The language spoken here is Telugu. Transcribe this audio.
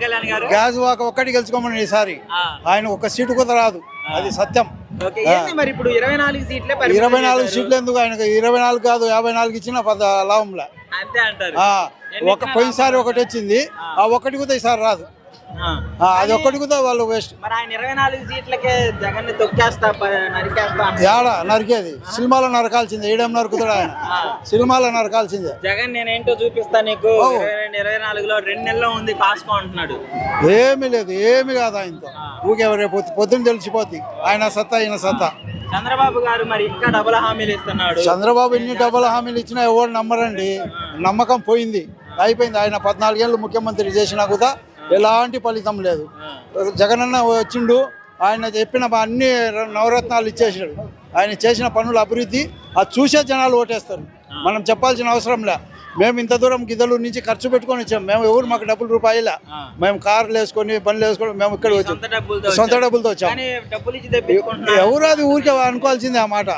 కళ్యాణ్ గారు గ్యాస్ వాక ఒక్కటి గెలుచుకోమని ఈసారి ఆయన ఒక సీటు కూడా రాదు, అది సత్యం. ఓకే, ఏంది మరి ఇప్పుడు 24 సీట్లే 24 సీట్లు ఎందుకు ఆయనకు? 24 కాదు 54 ఇచ్చినా లాభంలే. అంతే అంటారు. పోయినసారి ఒకటి వచ్చింది, ఆ ఒక్కటి కూడా ఈసారి రాదు. అది ఒక్కటి కూడా వాళ్ళు వేస్ట్. మరి ఆయన 24 సీట్లకే జగన్ తొక్కేస్తా నరికేస్తా ఏడా నరికేది? సినిమాలో నరకాల్సిందే, ఈడేం నరుకుతాడు ఆయన? సినిమాలో నరకాల్సిందే. జగన్ నేనేంటో చూపిస్తా నీకు 24లో 2 నెలల్లో ఉంది కాసుకో అంటున్నాడు. ఏమీ లేదు, ఏమి కాదు ఆయనతో. ఊకే రేపు పొద్దున్న తెలిసిపోద్ది ఆయన సత్తా, ఈయన సత్తా. చంద్రబాబు గారు మరి ఇంకా డబుల్ హామీలు ఇస్తున్నాడు. చంద్రబాబు ఎన్ని డబుల్ హామీలు ఇచ్చినా ఎవరు నమ్మరండి. నమ్మకం పోయింది, అయిపోయింది. ఆయన 14 ఏళ్ళు ముఖ్యమంత్రి చేసినా కూడా ఎలాంటి ఫలితం లేదు. జగనన్న వచ్చిండు, ఆయన చెప్పిన అన్ని నవరత్నాలు ఇచ్చేసాడు. ఆయన చేసిన పనుల అభివృద్ధి అది చూసే జనాలు ఓటేస్తారు. మనం చెప్పాల్సిన అవసరం లే. మేము ఇంత దూరం గిద్దలూరు నుంచి ఖర్చు పెట్టుకొని వచ్చాం. మేము ఎవరు మాకు డబ్బులు రూపాయలే. మేము కార్లు వేసుకొని బండ్లు వేసుకొని మేము ఇక్కడ వచ్చాం, సొంత డబ్బులతో వచ్చాం. ఎవరు అది ఊరికే అనుకోవాల్సిందే ఆ మాట.